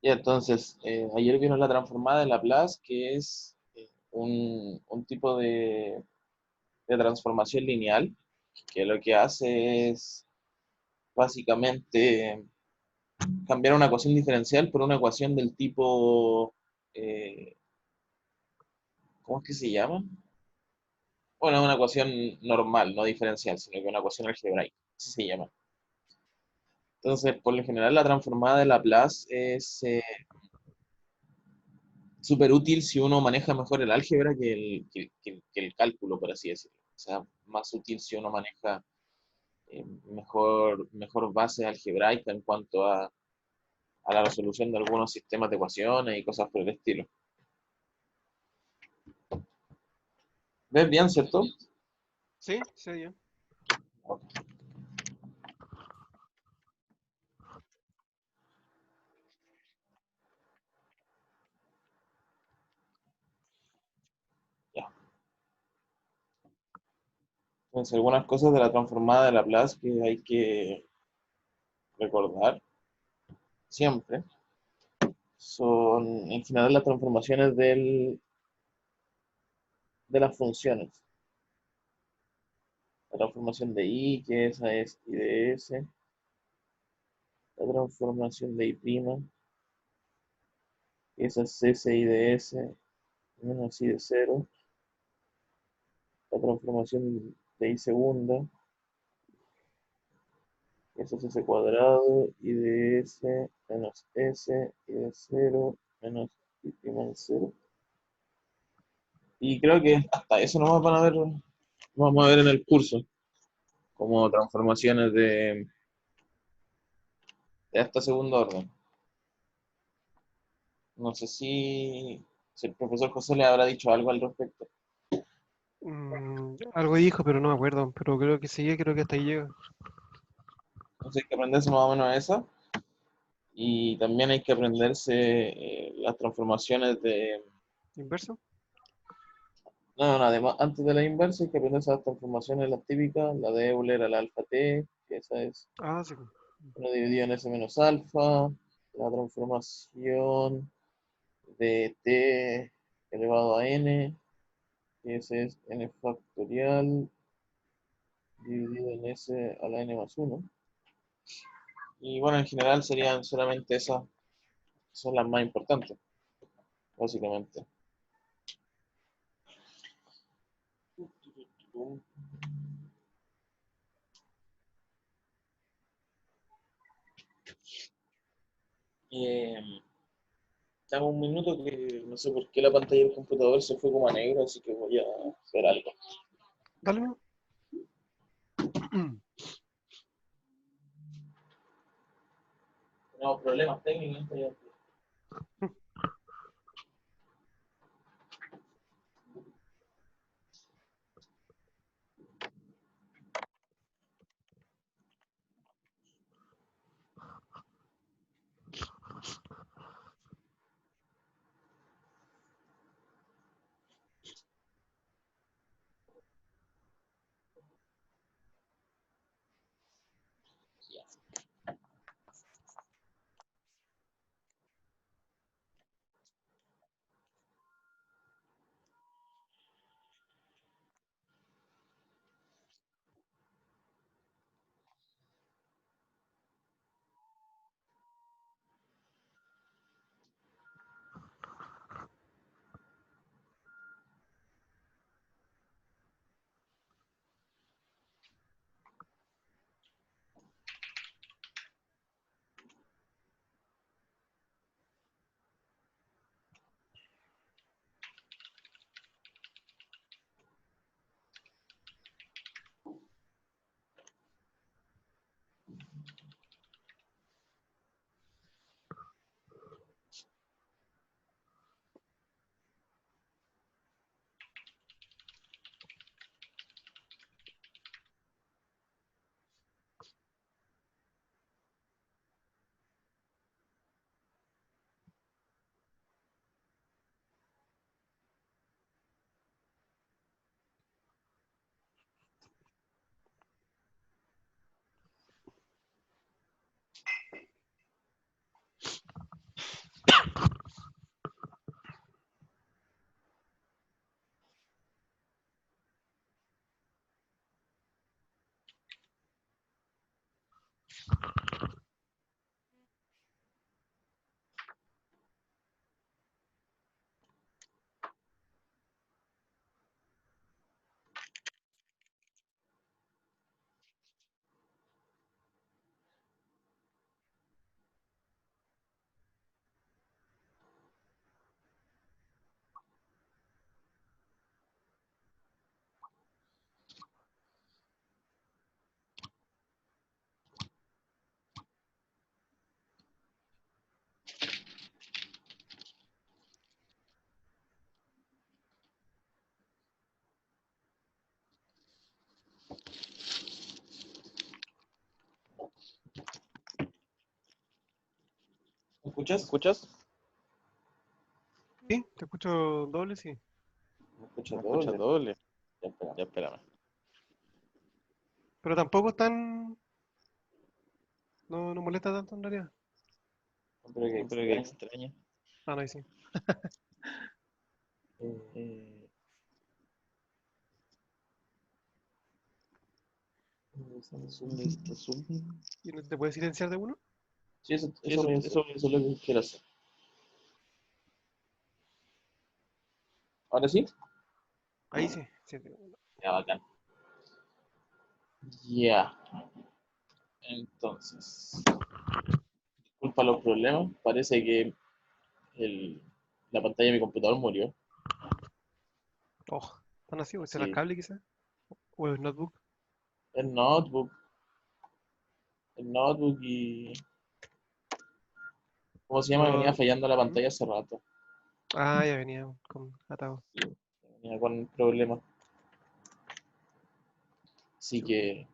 Y entonces, ayer vino la transformada de Laplace, que es un tipo de transformación lineal, que lo que hace es básicamente cambiar una ecuación diferencial por una ecuación del tipo, eh, ¿cómo es que se llama? Bueno, una ecuación normal, no diferencial, sino que una ecuación algebraica, así se llama. Entonces, por lo general, la transformada de Laplace es súper útil si uno maneja mejor el álgebra que el cálculo, por así decirlo. O sea, más útil si uno maneja mejor base algebraica en cuanto a la resolución de algunos sistemas de ecuaciones y cosas por el estilo. ¿Ves bien, cierto? Sí, sí, yo. Ya. Entonces, algunas cosas de la transformada de Laplace que hay que recordar siempre son, en general, las transformaciones de las funciones. La transformación de I, que esa es I de S, la transformación de I', que esa es S I de S menos I de cero, la transformación de I segunda, que esa es S cuadrado, I de S menos S, I de cero menos I' de cero. Y creo que hasta eso no vamos a ver en el curso, como transformaciones de esta segunda orden. No sé si el profesor José le habrá dicho algo al respecto. Algo dijo, pero no me acuerdo. Pero creo que sí, creo que hasta ahí llega. Entonces hay que aprenderse más o menos esa. Y también hay que aprenderse las transformaciones de... ¿Inverso? No, no, además, antes de la inversa hay que aprenderse las transformaciones, las típicas, la de Euler al alfa t, que esa es Ah, sí. 1 dividido en s menos alfa, la transformación de t elevado a n, que ese es n factorial dividido en s a la n más uno. Y bueno, en general serían solamente esas, son las más importantes, básicamente. Eh, Dame un minuto que no sé por qué la pantalla del computador se fue como a negro, así que voy a hacer algo. Dale, ¿no? No, problemas técnicos. escuchas? ¿Escuchas? Sí, te escucho doble, sí. ¿Me escuchas ¿Me escuchas doble? doble? Ya, espera. Ya, espérame. Pero tampoco es tan. No molesta tanto en realidad. Pero qué Pero qué extraño. extraño. Ah, no, ahí sí. Eh, ¿Dónde está Zoom? ¿Y no te puedes silenciar de uno? Sí, eso, Sí, eso es lo que quiero hacer. ¿Ahora sí? Ahí sí. Sí. Ya, bacán. Ya. Entonces, disculpa los problemas. Parece que el- la pantalla de mi computador murió. Oh, ¿están así? ¿O será el Sí. cable quizás? ¿O el notebook? El notebook. El notebook y... ¿Cómo se llama? Venía No. fallando la ¿Mm? pantalla hace rato. Ah, ya venía con atado. Sí, venía con problemas. Así Chuta. que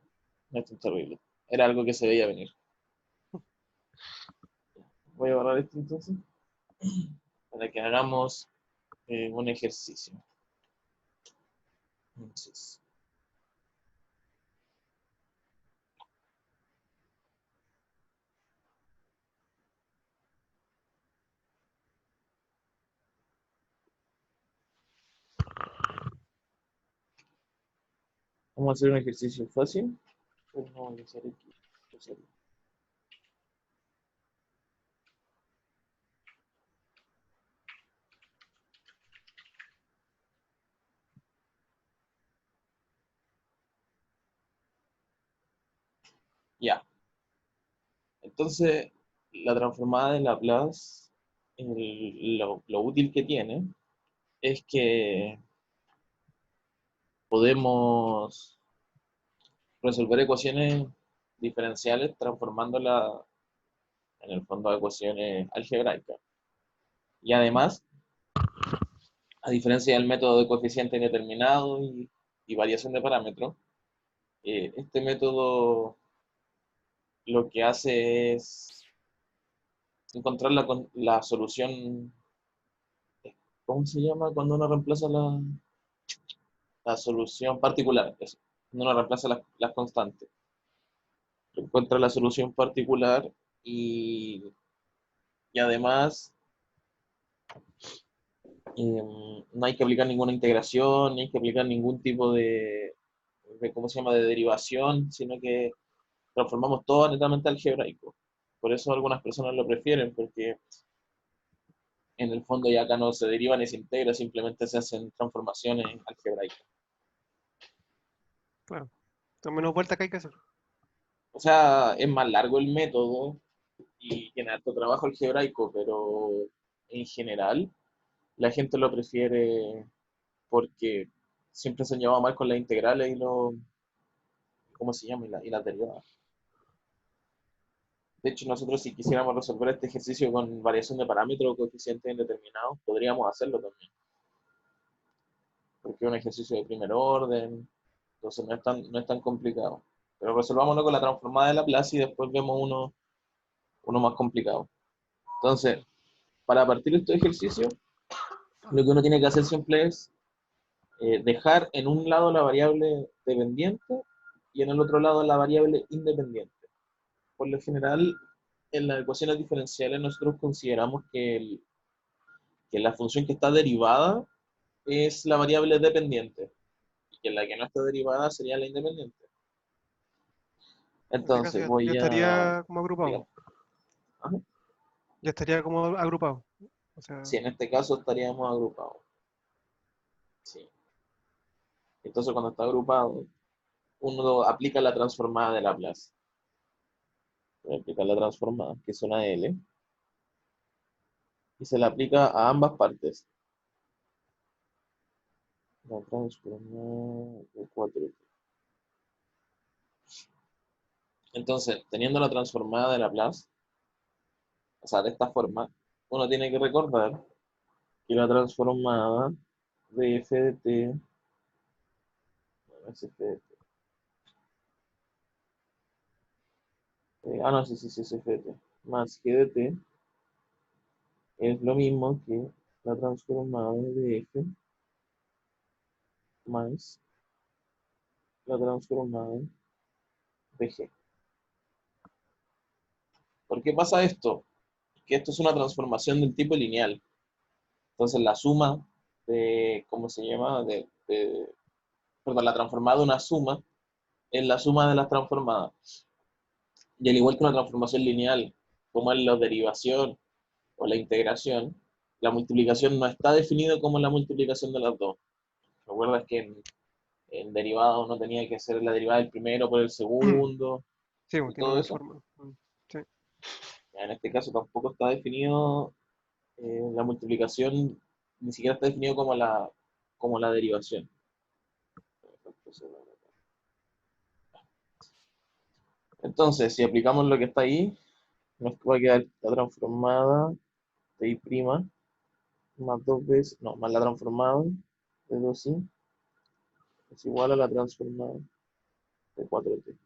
no es tan terrible. Era algo que se veía venir. Voy a borrar esto entonces para que hagamos un ejercicio. Entonces, vamos a hacer un ejercicio fácil. Pero no voy a hacer aquí. Voy a hacer- Ya. Entonces, la transformada de Laplace, lo útil que tiene es que podemos resolver ecuaciones diferenciales transformándolas en el fondo a ecuaciones algebraicas. Y además, a diferencia del método de coeficiente indeterminado y variación de parámetros, este método lo que hace es encontrar la solución, ¿cómo se llama? Cuando uno reemplaza la solución particular, eso, cuando uno reemplaza las constantes. Encuentra la solución particular y además no hay que aplicar ninguna integración, ni hay que aplicar ningún tipo ¿cómo se llama?, de derivación, sino que transformamos todo netamente algebraico. Por eso algunas personas lo prefieren, porque en el fondo ya acá no se deriva ni se integra, simplemente se hacen transformaciones algebraicas. Claro. Con menos vuelta que hay que hacer. O sea, es más largo el método y tiene harto trabajo algebraico, pero en general la gente lo prefiere porque siempre se han llevado mal con las integrales ¿cómo se llama? Y las derivadas. De hecho, nosotros si quisiéramos resolver este ejercicio con variación de parámetros o coeficientes indeterminados, podríamos hacerlo también, porque es un ejercicio de primer orden, entonces no es tan complicado. Pero resolvámoslo con la transformada de Laplace y después vemos uno más complicado. Entonces, para partir de este ejercicio, lo que uno tiene que hacer siempre es dejar en un lado la variable dependiente y en el otro lado la variable independiente. Por lo general, en las ecuaciones diferenciales nosotros consideramos que la función que está derivada es la variable dependiente y que la que no está derivada sería la independiente. En este caso Entonces ya voy a... estaría como agrupado. Digamos, ajá, Ya estaría como agrupado. O sea, sí, en este caso estaríamos agrupados. Sí. Entonces cuando está agrupado, uno aplica la transformada de Laplace. Aplica la transformada, que es una L, y se la aplica a ambas partes. La transformada de 4. Entonces, teniendo la transformada de Laplace, o sea, de esta forma, uno tiene que recordar que la transformada de f de t, bueno, es f de t, no, sí, sí, sí, es f de t, más g de t, es lo mismo que la transformada de f más la transformada de g. ¿Por qué pasa esto? Que esto es una transformación del tipo lineal. Entonces la suma de, ¿cómo se llama? Perdón, la transformada de una suma es la suma de las transformadas. Y al igual que una transformación lineal, como es la derivación o la integración, la multiplicación no está definida como la multiplicación de las dos. ¿Recuerdas que en derivado uno tenía que hacer la derivada del primero por el segundo Sí, y pues, tiene todo una eso? forma. Sí. En este caso tampoco está definido la multiplicación, ni siquiera está definido como la derivación. Entonces, si aplicamos lo que está ahí, nos va a quedar la transformada de i' más dos veces, no, más la transformada de 2i es igual a la transformada de 4t.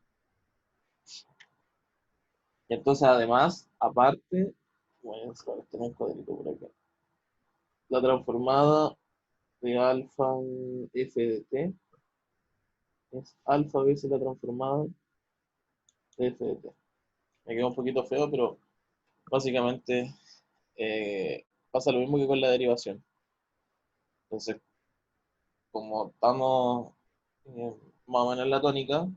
Y entonces, además, aparte, bueno, tengo un cuadrito por acá. La transformada de alfa f de t es alfa veces la transformada de f de t. Me queda un poquito feo, pero básicamente pasa lo mismo que con la derivación. Entonces, como estamos más o menos en la tónica,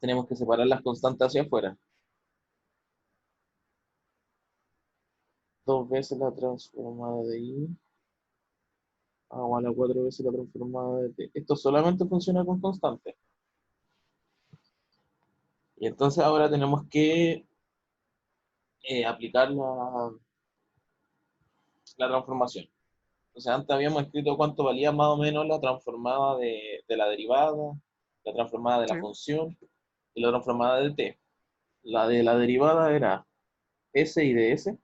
tenemos que separar las constantes hacia afuera. Dos veces la transformada de i igual a cuatro veces la transformada de t. Esto solamente funciona con constantes. Y entonces ahora tenemos que aplicar la transformación. Entonces antes habíamos escrito cuánto valía más o menos la transformada de la derivada, la transformada de Sí. la función y la transformada de t. La de la derivada era s y de s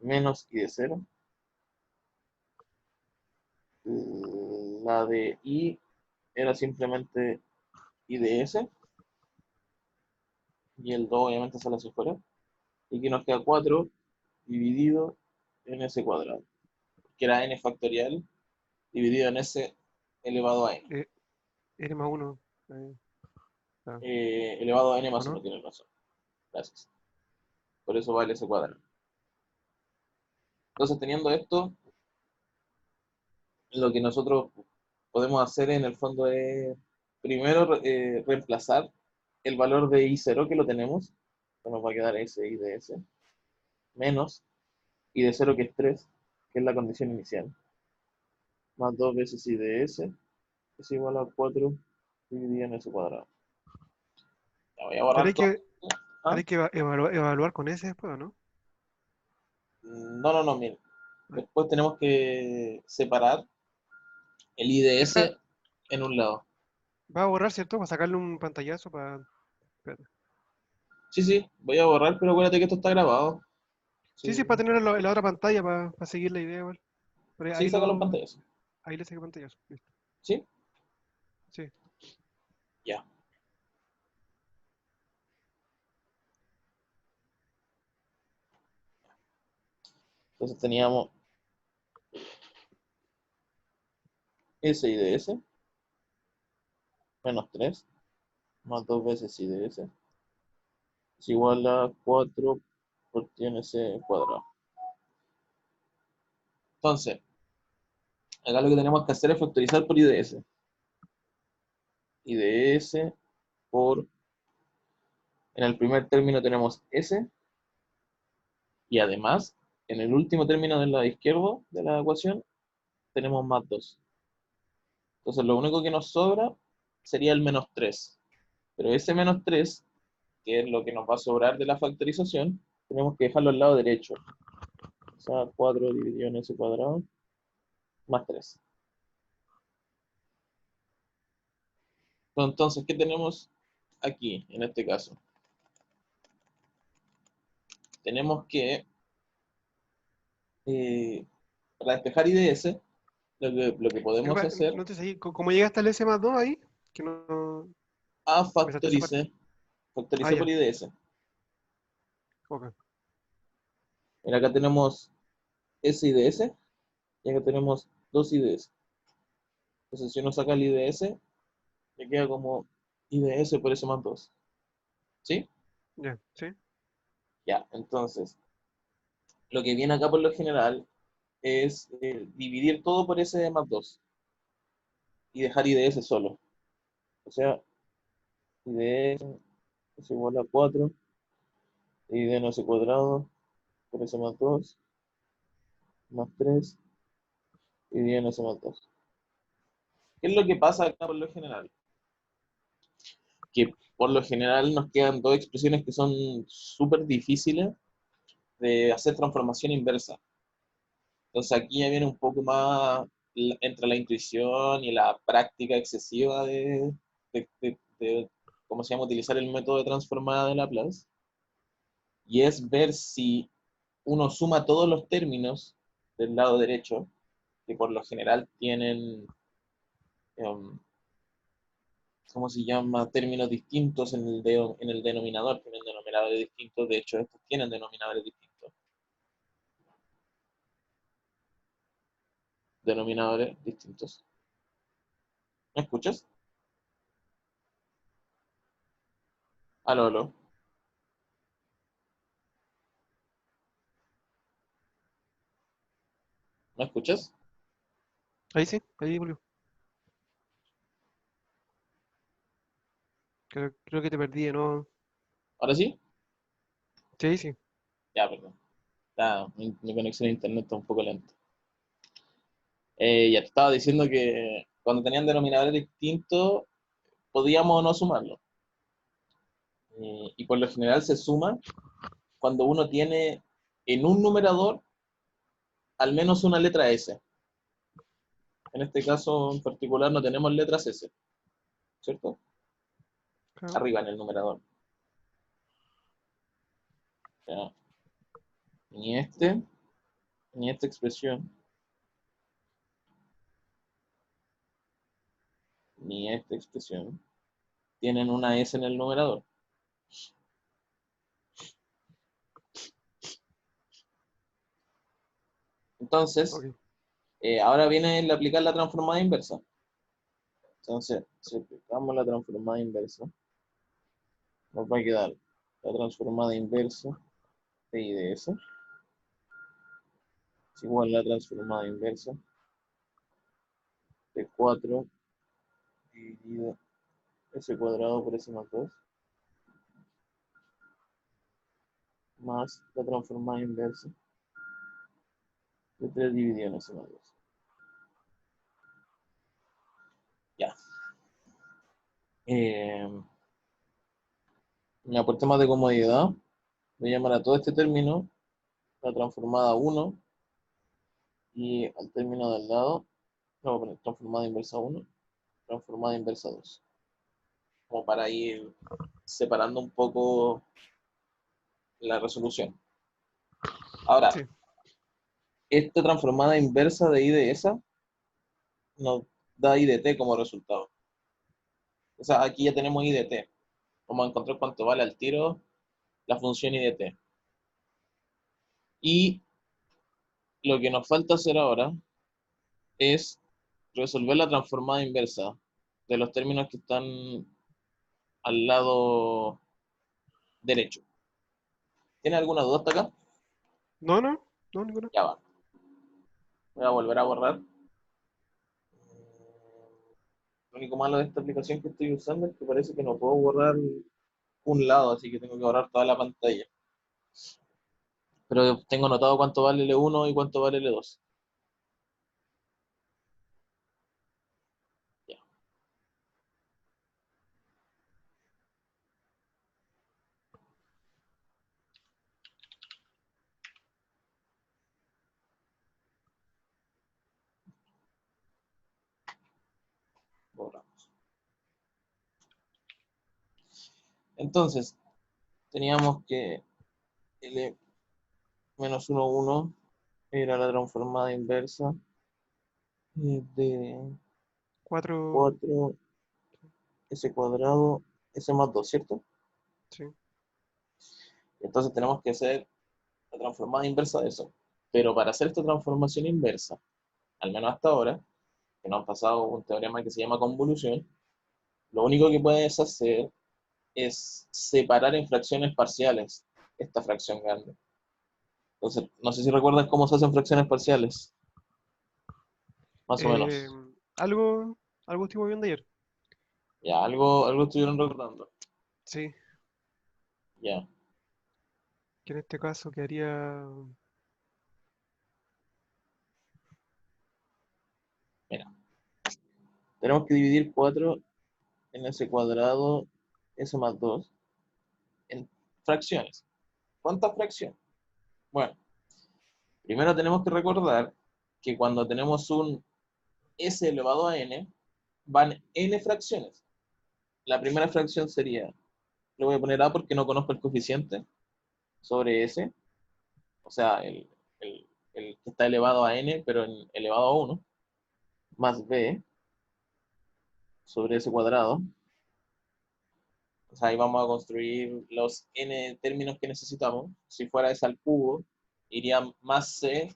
menos i de 0. La de i era simplemente i de s y el 2 obviamente sale hacia afuera. Y aquí nos queda 4 dividido en s cuadrado, que era n factorial dividido en s elevado a n. N más 1. Ah, Elevado a n ¿o más 1, no? tiene razón. Gracias. Por eso vale s cuadrado. Entonces, teniendo esto, lo que nosotros podemos hacer en el fondo es primero reemplazar el valor de i0 que lo tenemos, que nos va a quedar s i de s, menos i de 0 que es 3, que es la condición inicial, más 2 veces i de s es igual a 4 dividido en s cuadrado. Ya voy a Pero borrar hay todo. que, ¿Ah? hay que evaluar con ese después, ¿o no? No, no, no, mira. Después tenemos que separar el i de Esa s en un lado. va a borrar, ¿cierto? Para sacarle un pantallazo para... espérate. Sí, sí, voy a borrar, pero acuérdate que esto está grabado. Sí, Sí, sí, para tenerlo en la otra pantalla, para seguir la idea, igual. Pero sí, saca los pantallas. ahí le saqué pantallazo. Listo. ¿Sí? Sí. Ya. Entonces teníamos s i de s menos 3 más 2 veces i de s es igual a 4 por s cuadrado. Entonces, acá lo que tenemos que hacer es factorizar por i de s. I de s por, en el primer término tenemos s, y además, en el último término del lado izquierdo de la ecuación, tenemos más 2. Entonces, lo único que nos sobra sería el menos 3. Pero ese menos 3, que es lo que nos va a sobrar de la factorización, tenemos que dejarlo al lado derecho. O sea, 4 dividido en s cuadrado más 3. Entonces, ¿qué tenemos aquí en este caso? Tenemos que, para despejar IDS, lo que podemos Disculpa, hacer, no te seguí. ¿Cómo llegaste al S más 2 ahí? Que no... a Me salté esa parte. factorice Ah, por ya. IDS. Ok. Mira, acá tenemos S y DS, y acá tenemos 2 IDS. Entonces, si uno saca el IDS, le queda como IDS por S más 2. ¿Sí? Ya, sí. Ya, entonces, lo que viene acá por lo general es dividir todo por S más 2 y dejar IDS solo. O sea, IDS es igual a 4, y de no S cuadrado por S más 2 más 3 y de no S más 2. ¿Qué es lo que pasa acá por lo general? Que por lo general nos quedan dos expresiones que son súper difíciles de hacer transformación inversa. Entonces aquí ya viene un poco más entre la intuición y la práctica excesiva de ¿cómo se llama? Utilizar el método de transformada de Laplace. Y es ver si uno suma todos los términos del lado derecho, que por lo general tienen, em, ¿cómo se llama? Términos distintos en el denominador, tienen denominadores distintos, de hecho estos tienen denominadores distintos. Denominadores distintos. ¿Me escuchas? Aló, aló. ¿Me escuchas? Ahí sí, ahí volvió. Creo que te perdí, ¿no? ¿Ahora sí? Sí, sí. Ya, perdón. Mi conexión a internet está un poco lenta. Ya te estaba diciendo que cuando tenían denominadores distintos, podíamos no sumarlo. Y por lo general se suma cuando uno tiene en un numerador al menos una letra S. En este caso en particular no tenemos letras S, ¿cierto? Claro. Arriba en el numerador. Ya. Ni ni esta expresión, ni esta expresión tienen una S en el numerador. Entonces, Ok. ahora viene el aplicar la transformada inversa. Entonces, si aplicamos la transformada inversa, nos va a quedar la transformada inversa de I de S es igual a la transformada inversa de 4 dividido S cuadrado por S más 2 más la transformada inversa de 3 dividido en S más 2. Ya. Por temas de comodidad, voy a llamar a todo este término la transformada 1 y al término del lado, no, voy a poner transformada inversa 1, transformada inversa 2, como para ir separando un poco la resolución. Ahora, Sí. esta transformada inversa de I de esa nos da I de t como resultado. O sea, aquí ya tenemos I de t. Vamos a encontrar cuánto vale al tiro la función I de t. Y lo que nos falta hacer ahora es resolver la transformada inversa de los términos que están al lado derecho. ¿Tiene alguna duda hasta acá? No, no, no, ninguna. Ya va. Voy a volver a borrar. Lo único malo de esta aplicación que estoy usando es que parece que no puedo borrar un lado, así que tengo que borrar toda la pantalla. Pero tengo anotado cuánto vale L1 y cuánto vale L2. Ya, borramos. Entonces, teníamos que L menos 1, 1 era la transformada inversa de 4. 4 S cuadrado S más 2, ¿cierto? Sí. Entonces tenemos que hacer la transformada inversa de eso. Pero para hacer esta transformación inversa, al menos hasta ahora, que nos han pasado un teorema que se llama convolución, lo único que puedes hacer es separar en fracciones parciales esta fracción grande. Entonces, no sé si recuerdas cómo se hacen fracciones parciales, más o Eh, menos. algo, algo estuvimos viendo ayer. Ya, algo estuvieron recordando. Sí, Ya, que en este caso quedaría. mira. Tenemos que dividir 4 en ese cuadrado, s más 2, en fracciones. ¿Cuántas fracciones? Bueno, primero tenemos que recordar que cuando tenemos un s elevado a n, van n fracciones. La primera fracción sería, le voy a poner a porque no conozco el coeficiente sobre s, o sea, el que está elevado a n, pero elevado a 1, más b sobre ese cuadrado. O sea, ahí vamos a construir los n términos que necesitamos. Si fuera s al cubo, iría más c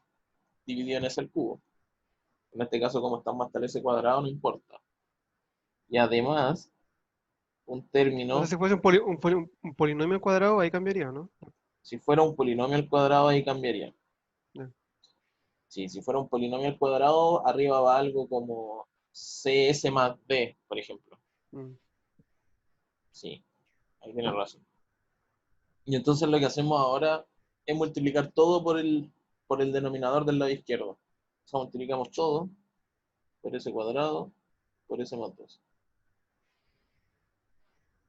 dividido en s al cubo. En este caso, como está más tal s cuadrado, no importa. Y además, un O sea, término, si fuese un polinomio al cuadrado, ahí cambiaría, ¿no? si fuera un polinomio al cuadrado, ahí cambiaría. Ya. Sí, si fuera un polinomio al cuadrado, arriba va algo como cs más b, por ejemplo. Mm. Sí, ahí tiene razón. Y entonces lo que hacemos ahora es multiplicar todo por el denominador del lado izquierdo. O sea, multiplicamos todo por ese cuadrado, por ese más 2.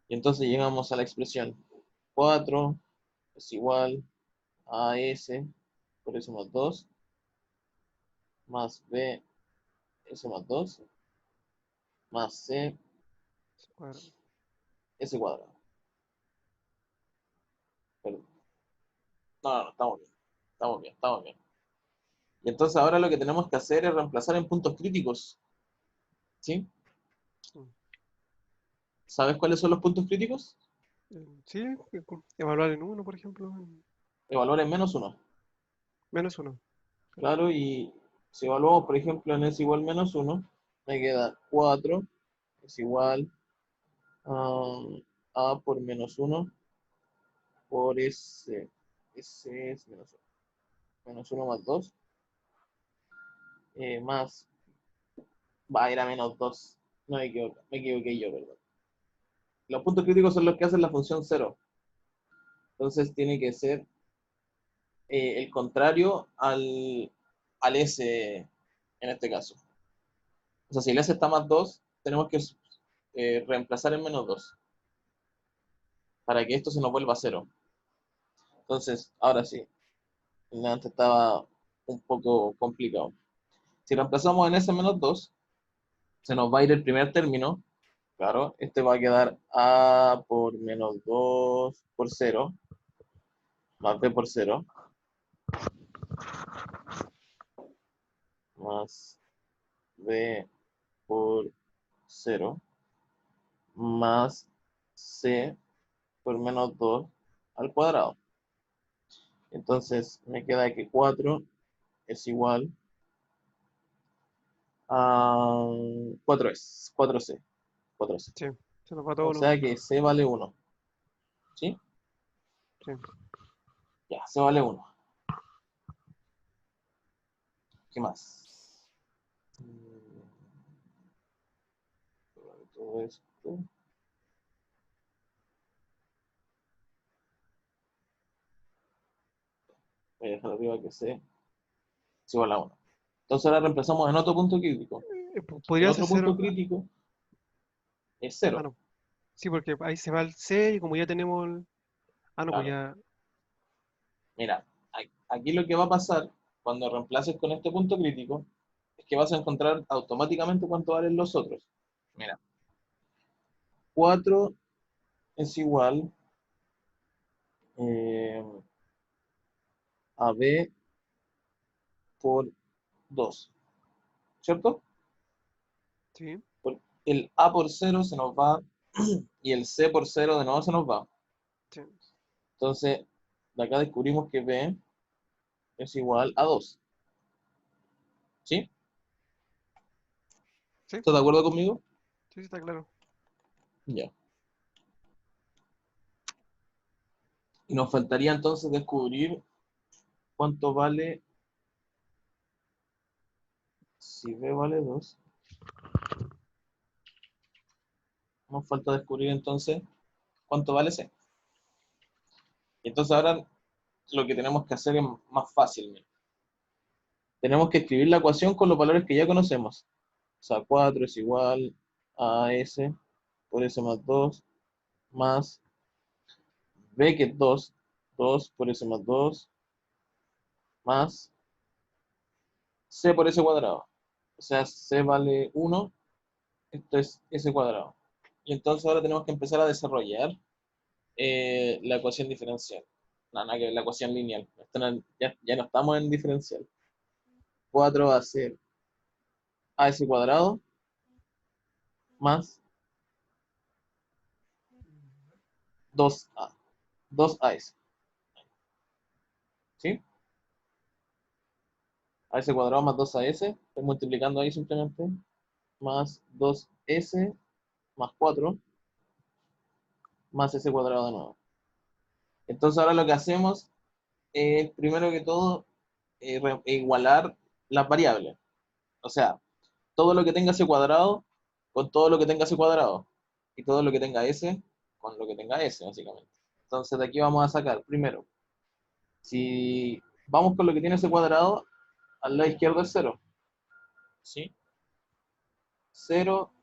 Y entonces llegamos a la expresión 4 es igual a s por s más 2 más b s más 2 más c Cuadrado. s cuadrado. Perdón. No, no, estamos bien. Estamos bien, estamos bien. Y entonces ahora lo que tenemos que hacer es reemplazar en puntos críticos. ¿Sí? Mm. ¿Sabes cuáles son los puntos críticos? Sí, evaluar en uno, por ejemplo. Evaluar en menos 1. Menos uno. Claro, y si evaluamos, por ejemplo, en s igual menos 1, me queda 4 es igual a por menos 1 por s. S es menos 1. Menos 1 más 2. Más. Va a ir a menos 2. No me equivoqué yo, perdón. Los puntos críticos son los que hacen la función 0. Entonces tiene que ser el contrario al s en este caso. O sea, si el s está más 2, tenemos que reemplazar en menos 2 para que esto se nos vuelva a 0. Entonces, ahora sí, antes estaba un poco complicado. Si reemplazamos en s menos 2, se nos va a ir el primer término. Claro, este va a quedar a por menos 2 por 0, más b por 0, más b por 0, más c por menos 2 al cuadrado. Entonces me queda que 4 es igual a 4c. 4c. Sí, se nos va O todo lo sea uno. que c vale 1. ¿Sí? Sí. Ya, c vale 1. ¿Qué más? Todo esto. Voy a dejar arriba que c es igual a 1. Entonces ahora reemplazamos en otro punto crítico. En Podría ser otro punto cero. crítico es Ah, 0. no. Sí, porque ahí se va el C y como ya tenemos Ah, no, pues Claro. ya. Mira, aquí lo que va a pasar cuando reemplaces con este punto crítico es que vas a encontrar automáticamente cuánto valen los otros. Mira, 4 es igual eh, a b por 2, ¿cierto? Sí, Porque el a por 0 se nos va y el c por 0 de nuevo se nos va. sí. Entonces, de acá descubrimos que b es igual a 2. ¿Sí? Sí, ¿Estás de acuerdo conmigo? sí, está claro. Ya. Y nos faltaría entonces descubrir cuánto vale si B vale 2. Nos falta descubrir entonces cuánto vale C. Y entonces ahora lo que tenemos que hacer es más fácil. Mira. Tenemos que escribir la ecuación con los valores que ya conocemos. O sea, 4 es igual a S por S más 2 más B que es 2. 2 por S más 2 más C por S cuadrado. O sea, C vale 1, esto es S cuadrado. Y entonces ahora tenemos que empezar a desarrollar la ecuación diferencial. No, nada que ver, la ecuación lineal. Ya no estamos en diferencial. 4 va a ser AS cuadrado más 2A. 2AS. ¿Sí? AS cuadrado más 2AS. Estoy multiplicando ahí simplemente. Más 2S más 4 más S cuadrado de nuevo. Entonces ahora lo que hacemos es, primero que todo, igualar las variables. O sea, todo lo que tenga S cuadrado con todo lo que tenga S cuadrado. Y todo lo que tenga S con lo que tenga S, básicamente. Entonces de aquí vamos a sacar, primero, si vamos con lo que tiene S cuadrado, al lado izquierdo es 0. ¿Sí? 0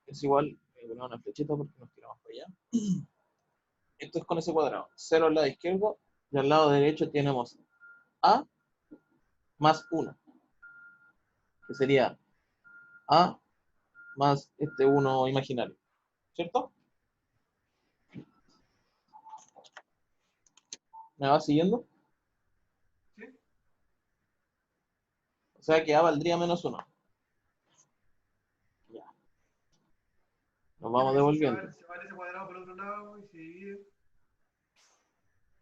es igual, voy a poner una flechita porque nos tiramos para allá. Esto es con S cuadrado. 0 al lado izquierdo y al lado derecho tenemos A más 1, que sería A más este 1 imaginario. ¿Cierto? ¿Me va siguiendo? Sí. O sea que A valdría menos 1. Ya. Nos Sí, vamos porque si devolviendo. se va ese cuadrado por el otro lado y se divide,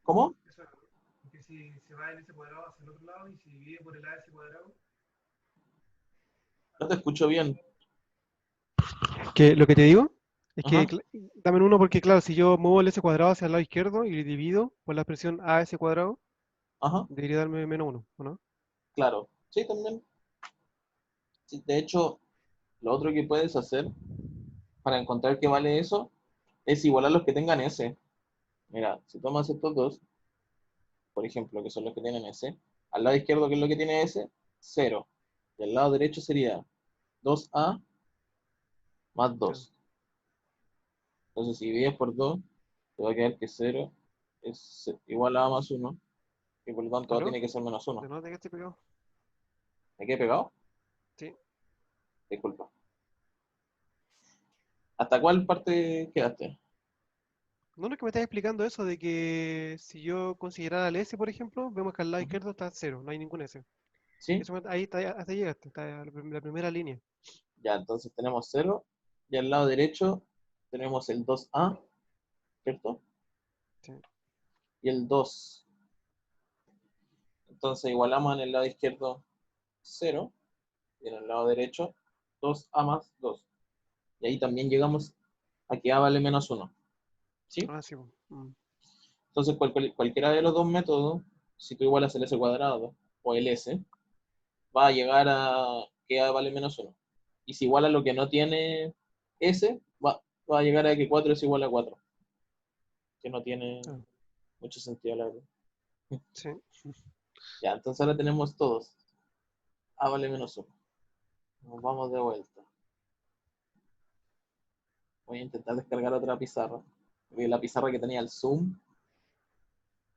¿Cómo? eso es. Porque si se va el ese cuadrado hacia el otro lado y se divide por el a ese cuadrado. No te escucho bien. Que lo que te digo es que Ajá, dame un 1 porque, claro, si yo muevo el s cuadrado hacia el lado izquierdo y divido por la expresión a s cuadrado, ajá, debería darme menos 1, ¿o no? claro. Sí, también. Sí, de hecho, lo otro que puedes hacer para encontrar que vale eso es igualar los que tengan S. Mira, si tomas estos dos, por ejemplo, que son los que tienen S, al lado izquierdo, que es lo que tiene S, 0. Y al lado derecho sería 2A más Ya. 2. Entonces, si divides por 2, te va a quedar que 0 es igual a A más 1, y por lo tanto A ¿Aló? tiene que ser menos ¿De 1. no te quedaste pegado? ¿Me quedé pegado? Sí. Disculpa. ¿Hasta cuál parte quedaste? No, no es que me estás explicando eso de que si yo considerara el S, por ejemplo, vemos que al lado Ujú. izquierdo está 0, no hay ningún S. ¿Sí? Eso, ahí está, hasta llegaste, está la primera línea. Ya, entonces tenemos 0 y al lado derecho tenemos el 2A, ¿cierto? Sí. Y el 2. Entonces igualamos en el lado izquierdo 0 y en el lado derecho 2A más 2. Y ahí también llegamos a que A vale menos 1. ¿Sí? Ah, sí. Mm. Entonces cualquiera de los dos métodos, si tú igualas el S cuadrado o el S, va a llegar a que A vale menos 1. Y si iguala lo que no tiene S, va a llegar a que 4 es igual a 4, que no tiene Ah, mucho sentido la verdad. sí. Ya, entonces ahora tenemos todos. A vale menos 1. Nos vamos de vuelta. Voy a intentar descargar otra pizarra. Porque la pizarra que tenía el zoom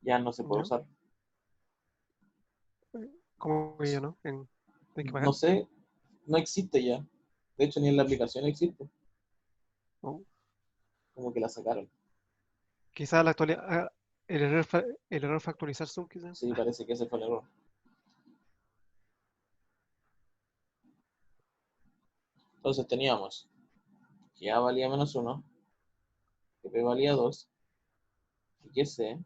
ya no se puede ¿Ya? usar. ¿Cómo que ya no? ¿Tienes que No pagar? sé, no existe ya. De hecho, ni en la aplicación existe. Oh. Como que la sacaron. Quizás la actualidad, el error fue actualizar Zoom, quizás. Sí, parece que ese fue el error. Entonces teníamos que A valía menos 1, que B valía 2, y que C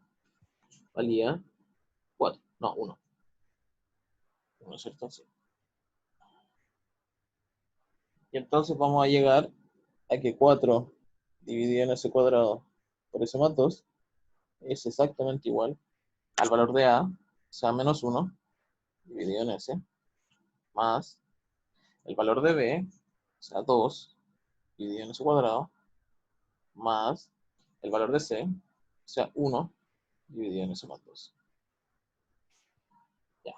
valía 4. No, 1. ¿no es cierto? Sí. Y entonces vamos a llegar a que 4 dividido en S cuadrado por S más 2 es exactamente igual al valor de A, o sea, menos 1, dividido en S, más el valor de B, o sea, 2, dividido en S cuadrado, más el valor de C, o sea, 1, dividido en S más 2. Ya.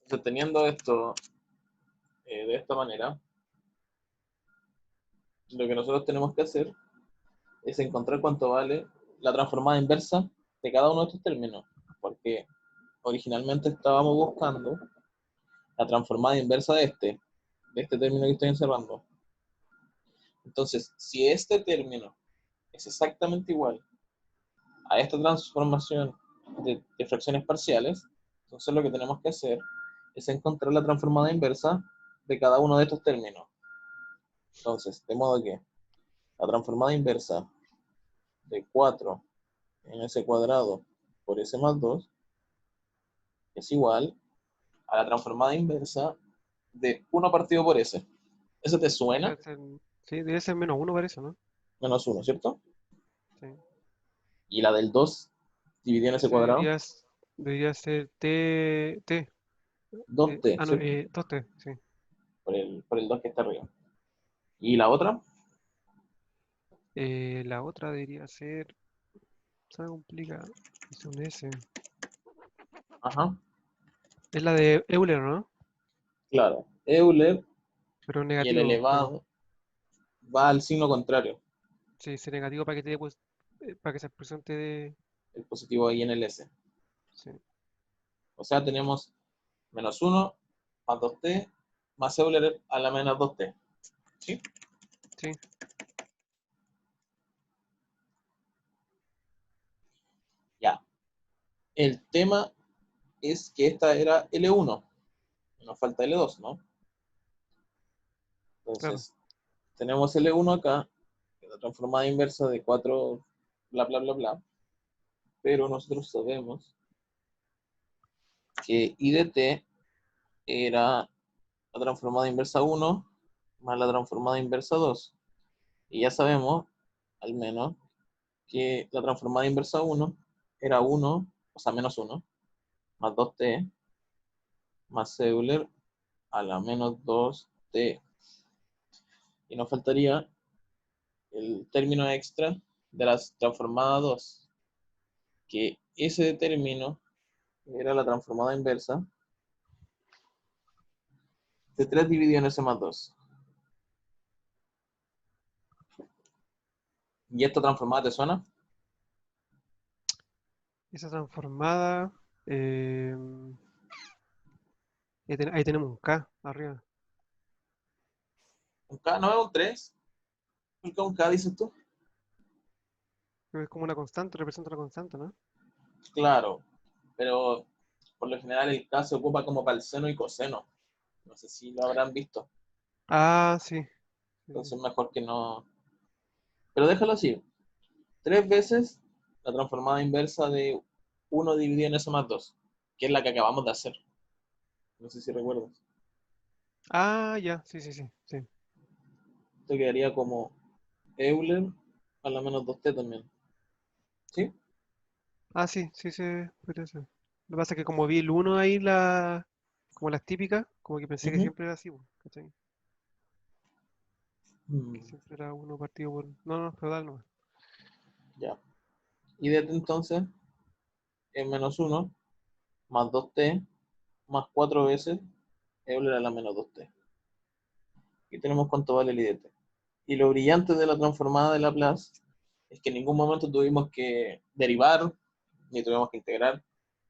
Entonces, teniendo esto de esta manera, lo que nosotros tenemos que hacer es encontrar cuánto vale la transformada inversa de cada uno de estos términos, porque originalmente estábamos buscando la transformada inversa de este término que estoy encerrando. Entonces, si este término es exactamente igual a esta transformación de fracciones parciales, entonces lo que tenemos que hacer es encontrar la transformada inversa de cada uno de estos términos. Entonces, de modo que la transformada inversa de 4 en S cuadrado por S más 2 es igual a la transformada inversa de 1 partido por S. ¿Eso te suena? Debe ser, sí, debe ser menos uno, parece, ¿no? Menos 1, ¿cierto? Sí. Y la del 2 dividido en S Ese cuadrado, debería ser T. 2T, No, ¿cierto? 2T, sí. Por el 2 que está arriba. ¿Y la otra? La otra debería ser, se complica, es un S. Ajá, Es la de Euler, ¿no? claro. Euler Pero y el negativo, sí. elevado va al signo contrario, Sí, ese negativo para que te dé, pues, para que esa expresión te dé, el positivo ahí en el S. sí. O sea, tenemos menos 1 más 2T más Euler a la menos 2T. ¿Sí? Sí, Ya. El tema es que esta era L1. Nos falta L2, ¿no? claro. Entonces, tenemos L1 acá, que es la transformada inversa de 4, bla, bla, bla, bla. Pero nosotros sabemos que I de T era la transformada inversa 1 más la transformada inversa 2. Y ya sabemos, al menos, que la transformada inversa 1 era 1, o sea, menos 1, más 2T, más Euler a la menos 2T. Y nos faltaría el término extra de la transformada 2, que ese término era la transformada inversa de 3 dividido en S más 2. ¿Y esta transformada te suena? Esa transformada, eh, ahí tenemos un K arriba. ¿Un K? ¿No es un 3? ¿Por qué un K dices tú? Creo que es como una constante, representa una constante, ¿no? Claro, pero por lo general el K se ocupa como para el seno y coseno. No sé si lo habrán visto. Ah, sí. Sí, sí. Entonces mejor que no. Pero déjalo así. 3 veces la transformada inversa de 1 dividido en S más 2, que es la que acabamos de hacer. No sé si recuerdas. Ah, ya, sí, sí, sí, sí. Esto quedaría como Euler a la menos 2T también. ¿Sí? Ah, sí, sí, sí, podría ser. Lo que pasa es que como vi el uno ahí, como las típicas, como que pensé que Ujú. siempre era así, po, ¿cachai? Mm, Que siempre era uno partido por... No, no, feudal no. ya. Y desde entonces es menos 1 más 2T más 4 veces Euler a la menos 2T. Y tenemos cuánto vale el IDT. Y lo brillante de la transformada de Laplace es que en ningún momento tuvimos que derivar, ni tuvimos que integrar,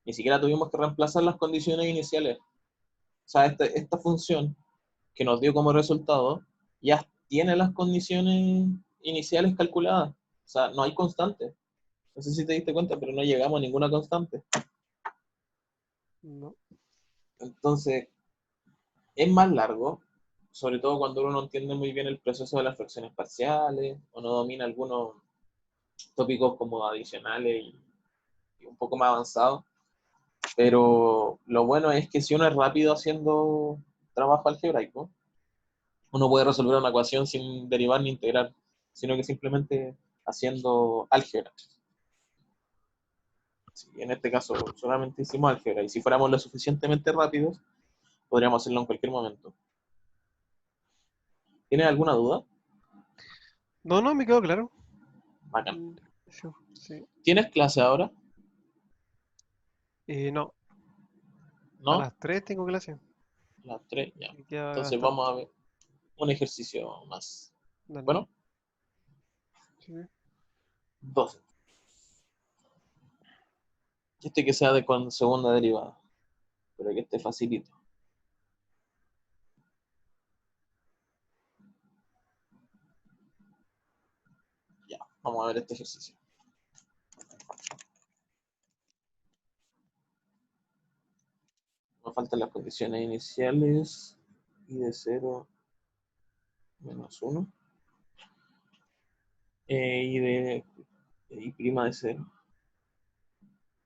ni siquiera tuvimos que reemplazar las condiciones iniciales. O sea, esta función que nos dio como resultado ya tiene las condiciones iniciales calculadas. O sea, no hay constante. No sé si te diste cuenta, pero no llegamos a ninguna constante. No. Entonces, es más largo, sobre todo cuando uno no entiende muy bien el proceso de las fracciones parciales o no domina algunos tópicos como adicionales y un poco más avanzados. Pero lo bueno es que si uno es rápido haciendo trabajo algebraico, uno puede resolver una ecuación sin derivar ni integrar, sino que simplemente haciendo álgebra. Sí, en este caso solamente hicimos álgebra, y si fuéramos lo suficientemente rápidos, podríamos hacerlo en cualquier momento. ¿Tienes alguna duda? No, no, me quedó claro. Bacán. Sí, sí. ¿Tienes clase ahora? No, a ¿No? las 3 tengo clase. Las 3, ya. Me queda Entonces bastante. vamos a ver un ejercicio más. Dale. Bueno, Sí. 12. Este que sea de con segunda derivada, pero que esté facilito. Ya, vamos a ver este ejercicio. Nos faltan las condiciones iniciales, y de 0 menos 1, y prima de 0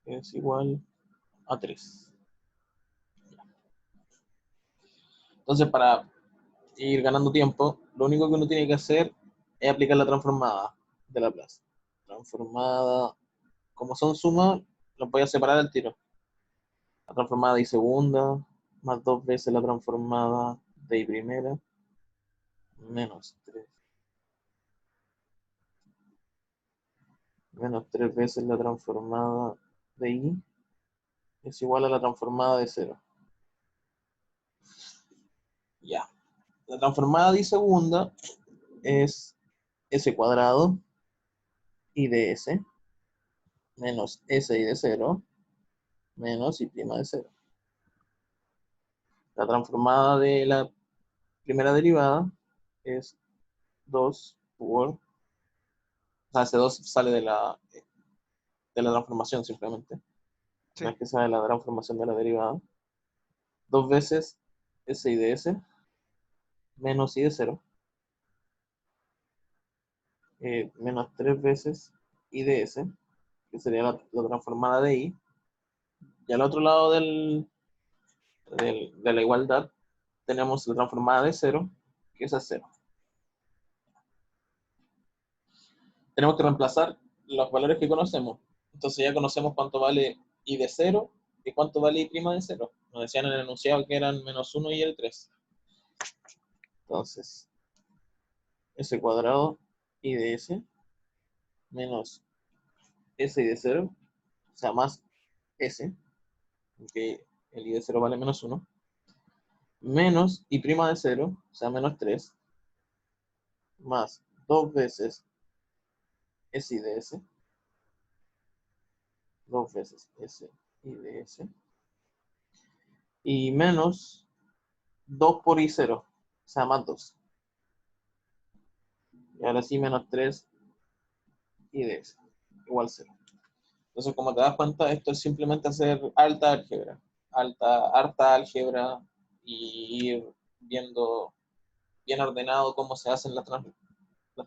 es igual a 3. Entonces, para ir ganando tiempo, lo único que uno tiene que hacer es aplicar la transformada de Laplace. Transformada, como son sumas, los voy a separar al tiro. La transformada de I segunda, más 2 veces la transformada de I primera, menos 3. Menos 3 veces la transformada de I es igual a la transformada de 0. Ya. La transformada de I segunda es S cuadrado I de S menos S I de 0 menos I prima de 0. La transformada de la primera derivada es 2 por... O sea, ese 2 sale de la transformación simplemente. Sí. No es que sale de la transformación de la derivada. 2 veces S I de S menos I de 0. Menos 3 veces I de S, que sería la transformada de I. Y al otro lado de la igualdad tenemos la transformada de 0, que es a 0. Tenemos que reemplazar los valores que conocemos. Entonces ya conocemos cuánto vale I de 0 y cuánto vale I prima de 0. Nos decían en el enunciado que eran menos 1 y el 3. Entonces, S cuadrado I de S menos S I de 0, o sea, más S, que el I de 0 vale menos 1, menos I prima de 0, o sea, menos 3, más 2 veces S I de S, 2 veces S I de S, y menos 2 por I0, o sea, más 2. Y ahora sí, menos 3 I de S, igual 0. Entonces, como te das cuenta, esto es simplemente hacer harta álgebra, y ir viendo bien ordenado cómo se hacen las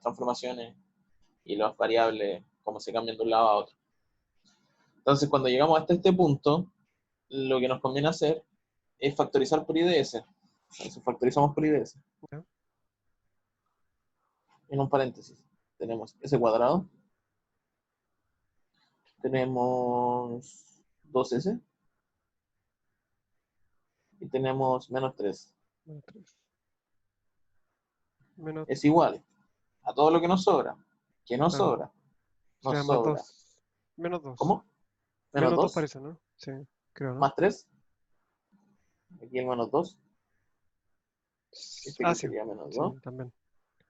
transformaciones y las variables, cómo se cambian de un lado a otro. Entonces, cuando llegamos hasta este punto, lo que nos conviene hacer es factorizar por IDS. Entonces, factorizamos por IDS. Ya. En un paréntesis, tenemos S cuadrado, tenemos 2S y tenemos menos 3. Menos 3. Menos, Es igual a todo lo que nos sobra. ¿Qué nos claro. sobra? Nos Sería más sobra. 2. Menos 2. ¿Cómo? Menos Menos 2 2 parece, ¿no? Sí, creo, ¿no? más 3. Aquí el menos 2. Este Ah, que sí. sería menos Sí, 2 también.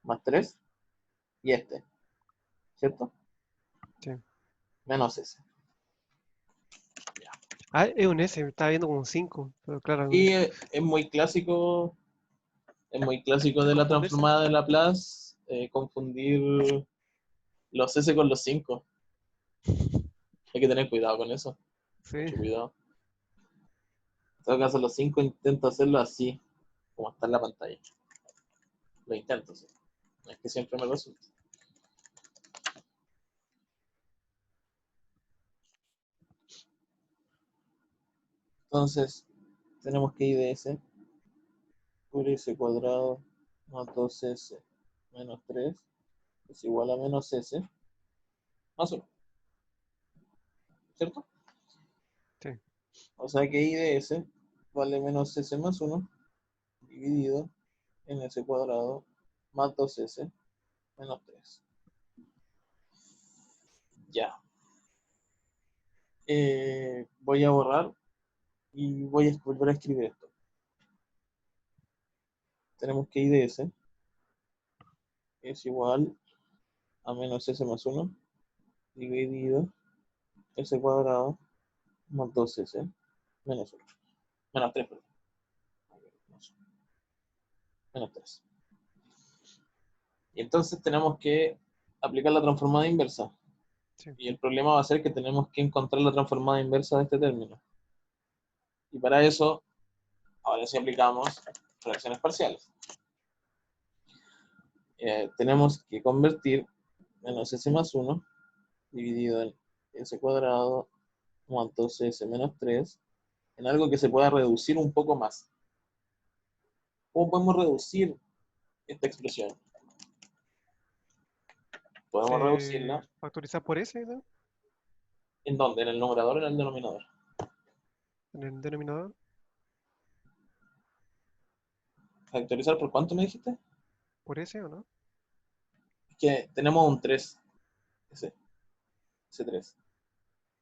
más 3. Y este, ¿cierto? Sí. Menos S. Ah, es un S, me estaba viendo como un 5. Pero claro, Y es muy clásico. Es muy clásico de la confundirse. transformada de Laplace, confundir los S con los 5. Hay que tener cuidado con eso. Sí. Mucho cuidado. En todo caso, los 5 intento hacerlo así, como está en la pantalla. Lo intento, sí. No es que siempre me resulte. Entonces, tenemos que I de S por S cuadrado más 2S menos 3 es igual a menos S más 1, ¿cierto? Sí. O sea que I de S vale menos S más 1 dividido en S cuadrado más 2S menos 3. Ya. Voy a borrar y voy a volver a escribir esto. Tenemos que I de S es igual a menos S más 1 dividido S cuadrado más 2S menos 1. Menos 3, perdón. Menos 3. Y entonces tenemos que aplicar la transformada inversa. Sí. Y el problema va a ser que tenemos que encontrar la transformada inversa de este término. Y para eso, ahora sí aplicamos fracciones parciales. Tenemos que convertir menos S más 1 dividido en S cuadrado más 2S menos 3 en algo que se pueda reducir un poco más. ¿Cómo podemos reducir esta expresión? Podemos reducirla. Factorizar por S, ¿no? ¿En dónde? ¿En el numerador o en el denominador? En el denominador. ¿Factorizar por cuánto me dijiste? ¿Por S o no? Es que tenemos un 3. Ese 3.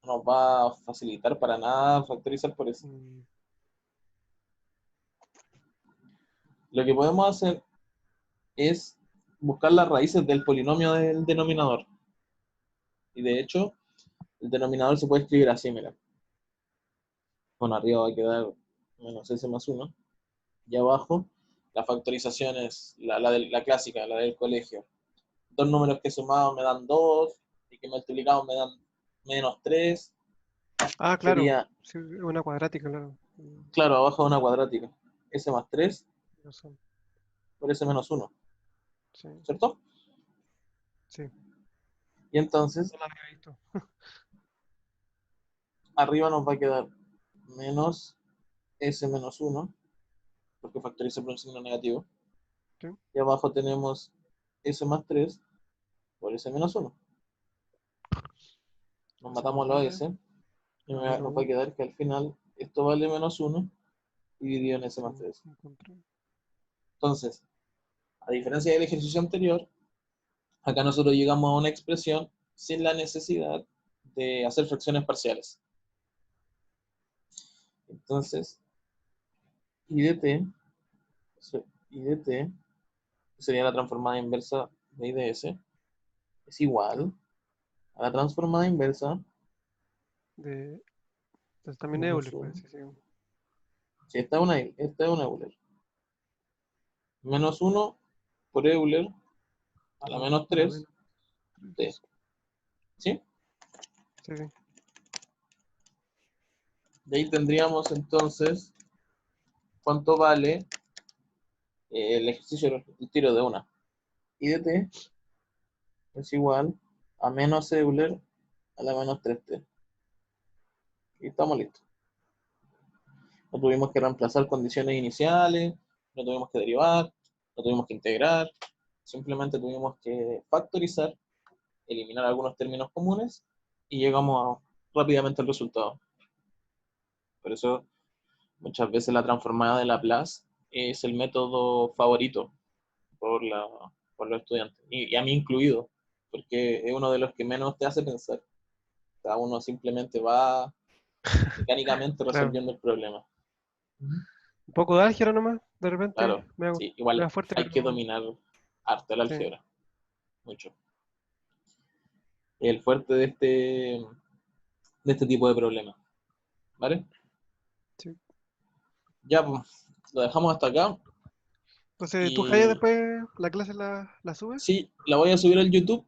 No nos va a facilitar para nada factorizar por eso. Mm, Lo que podemos hacer es buscar las raíces del polinomio del denominador. Y de hecho, el denominador se puede escribir así, mira. Bueno, arriba va a quedar menos S más 1. Y abajo, la factorización es la clásica, la del colegio. Dos números que sumados me dan 2 y que multiplicados me dan menos 3. Ah, claro. Sería, Sí, una cuadrática, claro. claro, abajo una cuadrática. S más 3 No son. por S menos 1, Sí, ¿cierto? sí. Y entonces, No la había visto. arriba nos va a quedar menos S menos 1, porque factoriza por un signo negativo. Sí. Y abajo tenemos S más 3 por S menos 1. Nos S matamos más los 3, S y nos menos va a 1. quedar que al final esto vale menos 1 dividido en S más 3. Encontré. Entonces, a diferencia del ejercicio anterior, acá nosotros llegamos a una expresión sin la necesidad de hacer fracciones parciales. Entonces, I de t, que sería la transformada inversa de I de S, es igual a la transformada inversa De, entonces también menos Euler, 1. pues, sí, sí. Si esta es una Euler. Menos 1 por Euler a la menos A la 3 menos t. 3. ¿Sí? Sí, sí. De ahí tendríamos entonces cuánto vale el ejercicio del tiro de una. I de t es igual a menos Euler a la menos 3t. Y estamos listos. No tuvimos que reemplazar condiciones iniciales, no tuvimos que derivar, no tuvimos que integrar, simplemente tuvimos que factorizar, eliminar algunos términos comunes y llegamos rápidamente al resultado. Por eso muchas veces la transformada de Laplace es el método favorito por, por los estudiantes, y a mí incluido, porque es uno de los que menos te hace pensar. O sea, uno simplemente va mecánicamente Claro. resolviendo el problema. Un poco de álgebra nomás, de repente. Claro, Me hago, sí, me igual da fuerte, hay que pero dominar harto el sí. álgebra, mucho. El fuerte de este tipo de problemas, ¿vale? Sí. Ya, pues, lo dejamos hasta acá. Entonces, ¿tú, Jaya, Y después la clase la subes? sí, la voy a subir al YouTube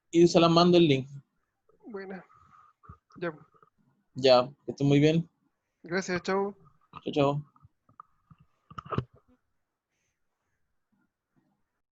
y se la mando el link. Buena. Ya. Ya, que esté muy bien. Gracias, chao. Chao, chao.